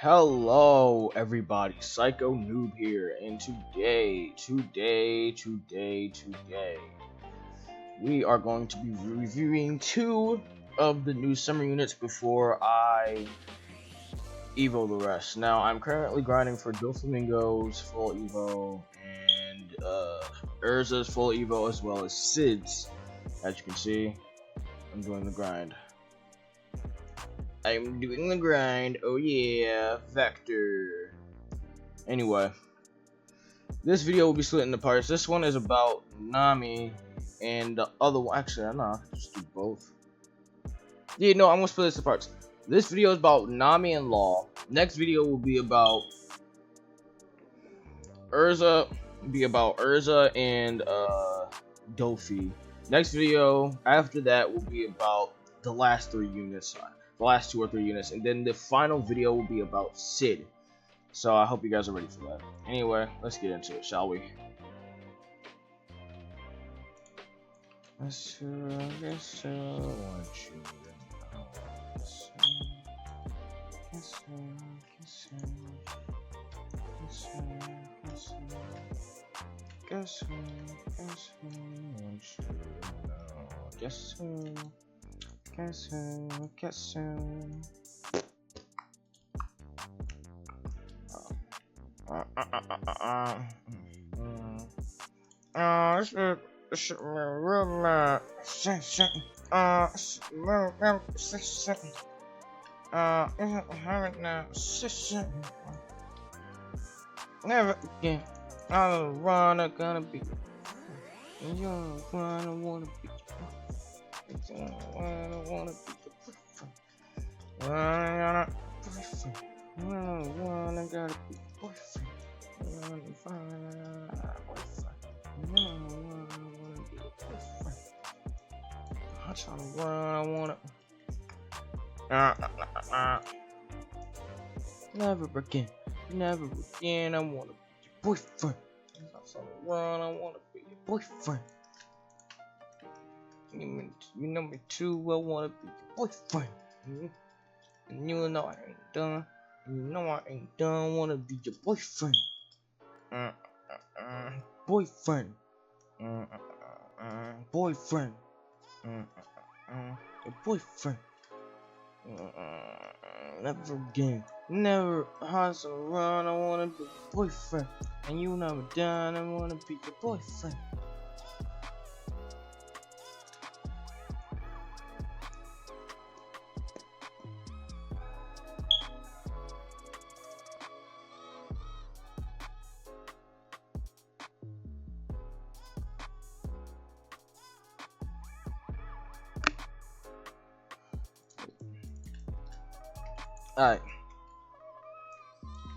Hello everybody, Psycho Noob here, and today, we are going to be reviewing two of the new summer units before I evo the rest. Now, I'm currently grinding for Doflamingo's full evo, and Urza's full evo, as well as Sid's. As you can see, I'm doing the grind. Oh yeah, Vector. Anyway, this video will be split into parts. This one is about NAMI, and the other one, actually, I don't know, I can just do both. Yeah, no, I'm gonna split this into parts. This video is about NAMI and Law. Next video will be about Urza, and Dofi. Next video after that will be about the last three units. The last 2 or 3 units, and then the final video will be about Sid. So I hope you guys are ready for that. Anyway, let's get into it, shall we? Guess who? Never again. I'm gonna be. You're wanna be. I don't wanna be the boyfriend. I gotta be boyfriend. I wanna be the boyfriend. I'm trying to run. Never again. I wanna be your boyfriend. I'm trying to run. I wanna be your boyfriend. You know me too well, wanna be your boyfriend. And you know I ain't done. Wanna be your boyfriend. Boyfriend. Boyfriend. Your boyfriend. Never again. Never has to run. I wanna be your boyfriend. And you never done. I wanna be your boyfriend. Alright.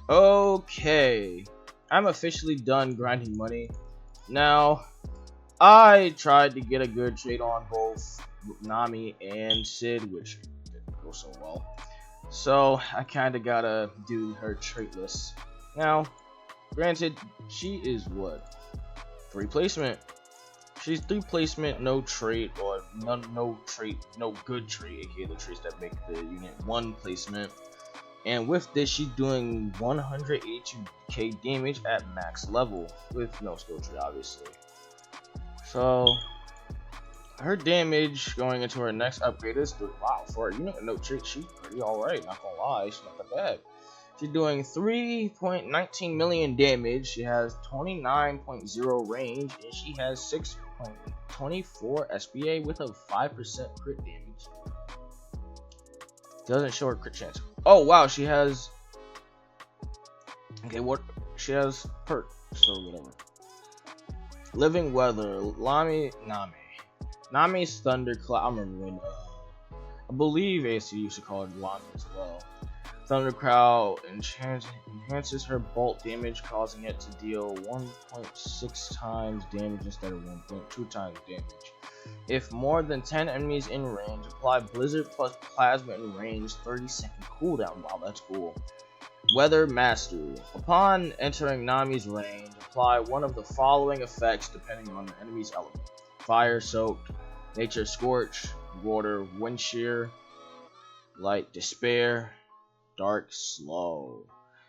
Okay. I'm officially done grinding money. Now, I tried to get a good trade on both NAMI and Sid, which didn't go so well. So, I kinda gotta do her trait list. Now, granted, she is what? 3 placement. She's 3 placement, no trait, or no trait, no good trait, aka the traits that make the unit 1 placement. And with this, she's doing 182k damage at max level with no skill tree, obviously. So her damage going into her next upgrade is wow, for a unit with no trait, she's pretty alright. Not gonna lie, she's not that bad. She's doing 3.19 million damage. She has 29.0 range, and she has 6.24 SBA with a 5% crit damage. Doesn't show her crit chance. Oh wow, she has. Okay, what? She has perk, so whatever. Living Weather, Nami's Thundercloud. I remember when I believe AC used to call it Lami as well. Thundercloud enhances her bolt damage, causing it to deal 1.6 times damage instead of 1.2 times damage. If more than 10 enemies in range, apply Blizzard plus Plasma in range, 30-second cooldown. Wow, that's cool. Weather Mastery. Upon entering Nami's range, apply one of the following effects depending on the enemy's element: Fire Soaked, Nature Scorch, Water Wind Shear, Light Despair, Dark Slow.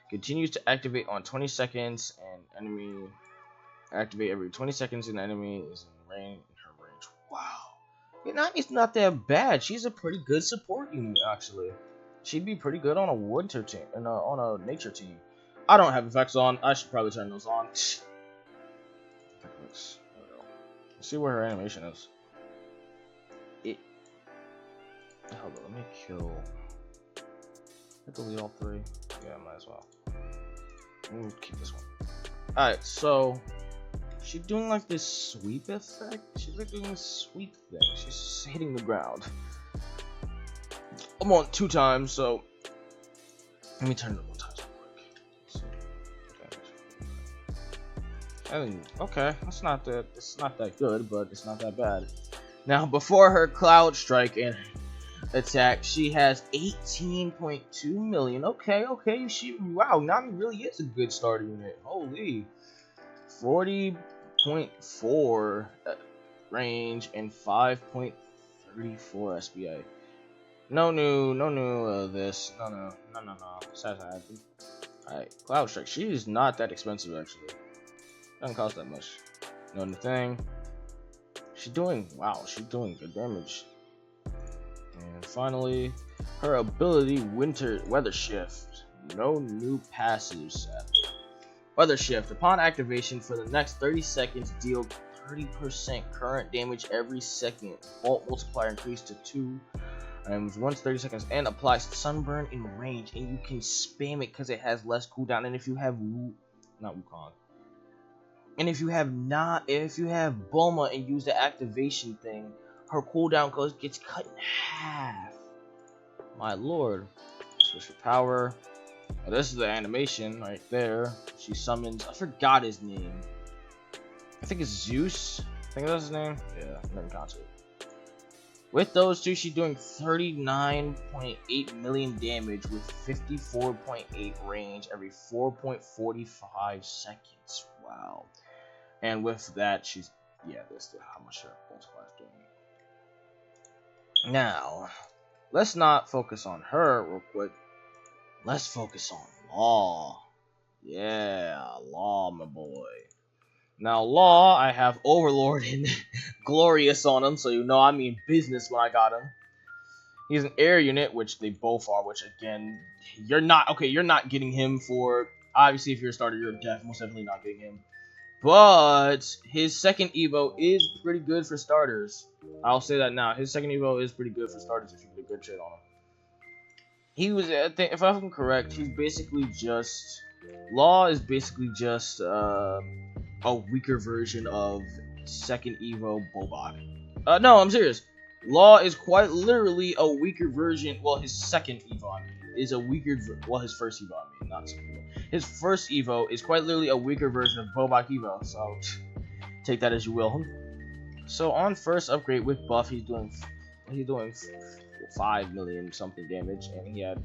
Continues to activate on 20 seconds and enemy activate every 20 seconds and enemy is in range in her range. Wow. Nami's not that bad. She's a pretty good support unit actually. She'd be pretty good on a winter team and on a nature team. I don't have effects on. I should probably turn those on. Let's see where her animation is. Hold on, let me kill. I delete all three. Yeah, might as well. We'll keep this one. Alright, so she's doing like this sweep effect. She's like doing this sweep thing. She's hitting the ground. I'm on 2 times, so let me turn it on 1 time real quick. And okay, it's not that good, but it's not that bad. Now before her Cloud Strike and attack, she has 18.2 million. Okay, wow, Nami really is a good starter unit. Holy, 40.4 range and 5.34 SBA. No new this. No. Sad. Alright, Cloud Strike. She is not that expensive actually. Doesn't cost that much. No new thing. She's doing good damage. And finally, her ability Weather Shift. No new passives, sadly. Weather Shift. Upon activation for the next 30 seconds, deal 30% current damage every second. Bolt multiplier increased to 2 once 30 seconds, and applies Sunburn in range. And you can spam it because it has less cooldown. And if you have not Wukong, and if you have Bulma and use the activation thing, her cooldown gets cut in half. My lord. Switch her power. Oh, this is the animation right there. She summons, I forgot his name. I think it's Zeus. I think that's his name. Yeah, never got it. With those two, she's doing 39.8 million damage with 54.8 range every 4.45 seconds. Wow. And with that, she's this is how much her multiplier is doing. Now, let's not focus on her real quick. Let's focus on Law. Yeah, Law, my boy. Now, Law, I have Overlord and Glorious on him, so you know I mean business when I got him. He's an air unit, which they both are, which again, you're not getting him for, obviously if you're a starter, you're most definitely not getting him. But his second Evo is pretty good for starters. I'll say that now. His second Evo is pretty good for starters if you get a good trade on him. He was, I think, if I'm correct, he's basically just... Law is basically just a weaker version of second Evo Bobak. No, I'm serious. Law is quite literally a weaker version. Well, his second Evo, is a weaker. Well, his first Evo, not second Evo. His first Evo is quite literally a weaker version of Bobak Evo. So take that as you will. So on first upgrade with buff, he's doing 5 million something damage, and he had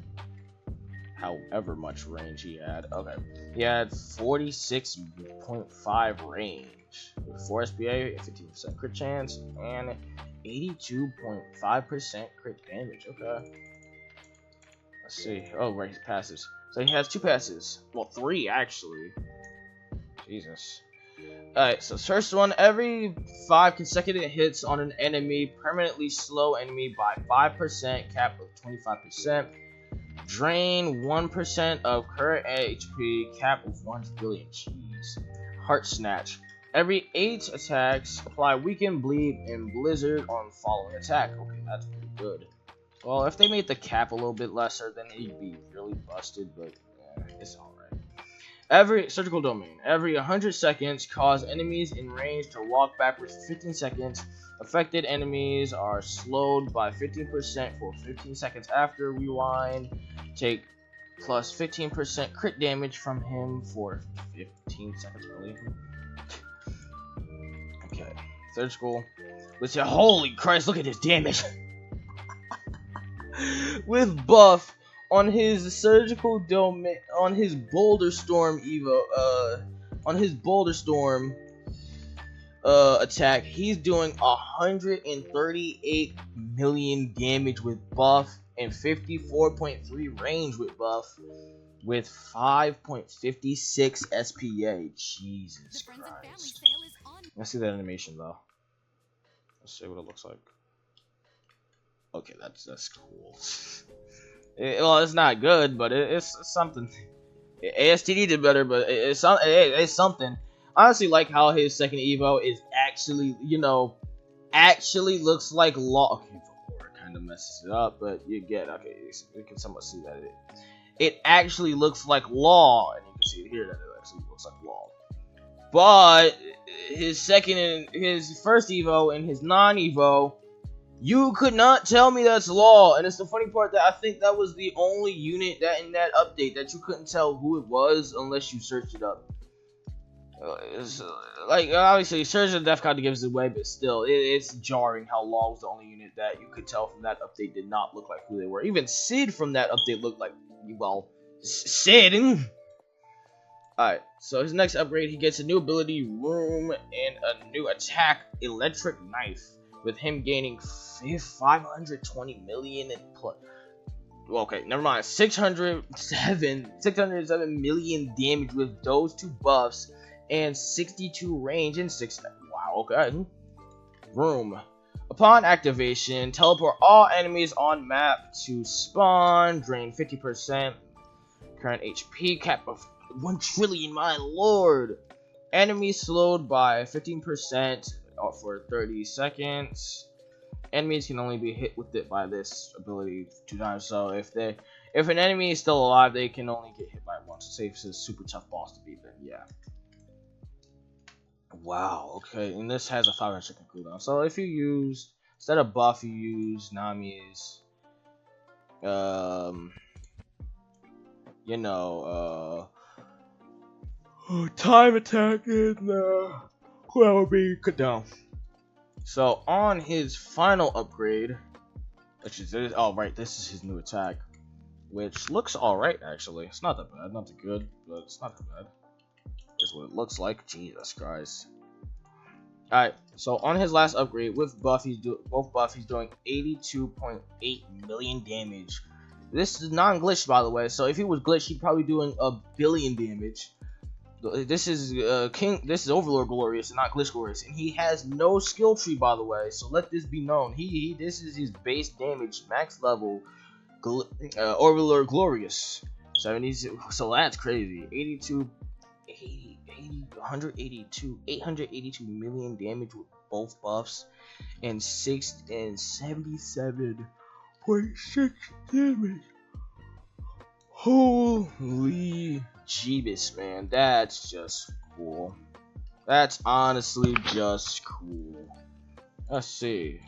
however much range he had. Okay, he had 46.5 range with 4 SBA, 15% crit chance, and 82.5% crit damage. Okay, let's see. Oh, right, his passes. So he has 2 passes. Well, 3 actually. Jesus. Alright, so first one, every 5 consecutive hits on an enemy permanently slow enemy by 5%, cap of 25%. Drain 1% of current HP, cap of 1 billion. Jeez. Heart Snatch. Every 8 attacks, apply Weaken, Bleed, and Blizzard on following attack. Okay, that's pretty good. Well, if they made the cap a little bit lesser, then he'd be really busted, but yeah, it's alright. Every surgical domain. Every 100 seconds, cause enemies in range to walk backwards for 15 seconds. Affected enemies are slowed by 15% for 15 seconds after rewind. Take plus 15% crit damage from him for 15 seconds, I believe. Okay, surgical. Let's see. Holy Christ! Look at his damage. With buff on his surgical domain, on his Boulder Storm Evo, on his Boulder Storm attack, he's doing 138 million damage with buff, and 54.3 range with buff, with 5.56 SPA. Jesus Christ. Let's see that animation though. Let's see what it looks like. Okay, that's cool. Well, it's not good, but it's something. ASTD did better, but it's something. I honestly like how his second Evo is actually, actually looks like law. Okay, the lore kind of messes it up, but you get, okay, you can somewhat see that it actually looks like law, and you can see it here that it actually looks like law. But his second and his first Evo and his non-Evo, you could not tell me that's law. And it's the funny part that I think that was the only unit that in that update that you couldn't tell who it was unless you searched it up. Like, obviously, Surge of Death kind of gives it away, but still, it's jarring how Law was the only unit that you could tell from that update did not look like who they were. Even Sid from that update looked like, well, Sid. Alright, so his next upgrade, he gets a new ability, Room, and a new attack, Electric Knife, with him gaining 520 million and plus. Well, okay, never mind. 607 million damage with those two buffs, and 62 range and 6. Wow, okay. Room. Upon activation, teleport all enemies on map to spawn, drain 50%, current HP cap of 1 trillion, my lord. Enemies slowed by 15% for 30 seconds. Enemies can only be hit with it by this ability 2 times. So if an enemy is still alive, they can only get hit by it once. Say if it's a super tough boss to beat, then yeah. Wow, okay, and this has a 5-second cooldown. So if you use, instead of buff, you use Nami's, time attack, and that would be cut down. So on his final upgrade, which is, oh right, this is his new attack, which looks alright actually. It's not that bad, not that good, but it's not that bad. Is what it looks like. Jesus Christ. Alright, so on his last upgrade with buff, both buff, he's doing 82.8 million damage. This is non-glitched, by the way, so if he was glitched, he'd probably doing 1 billion damage. This is This is Overlord Glorious and not Glitch Glorious, and he has no skill tree, by the way. So let this be known. This is his base damage, max level, Overlord Glorious. 70s. So that's crazy. 882 million damage with both buffs, and 77.6 damage. Holy Jeebus, man, that's just cool. That's honestly just cool. Let's see.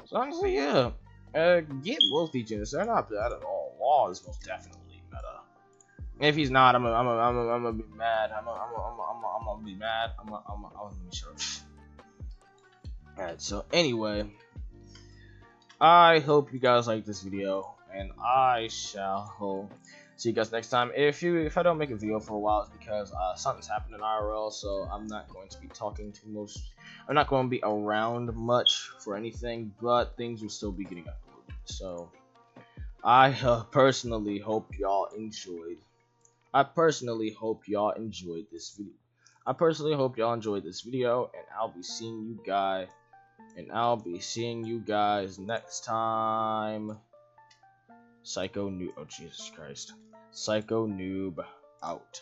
So honestly, yeah, get both these units. They're not bad at all. Law is most definitely meta. If he's not, I'm gonna be mad. I'm gonna be mad. I'm gonna be sure. Alright, so anyway, I hope you guys like this video, and I shall see you guys next time. If I don't make a video for a while, it's because something's happened in IRL, so I'm not going to be talking too much. I'm not going to be around much for anything, but things will still be getting uploaded. So I personally hope y'all enjoyed. I personally hope y'all enjoyed this video. And I'll be seeing you guys next time. Psycho Noob. Oh, Jesus Christ. Psycho Noob out.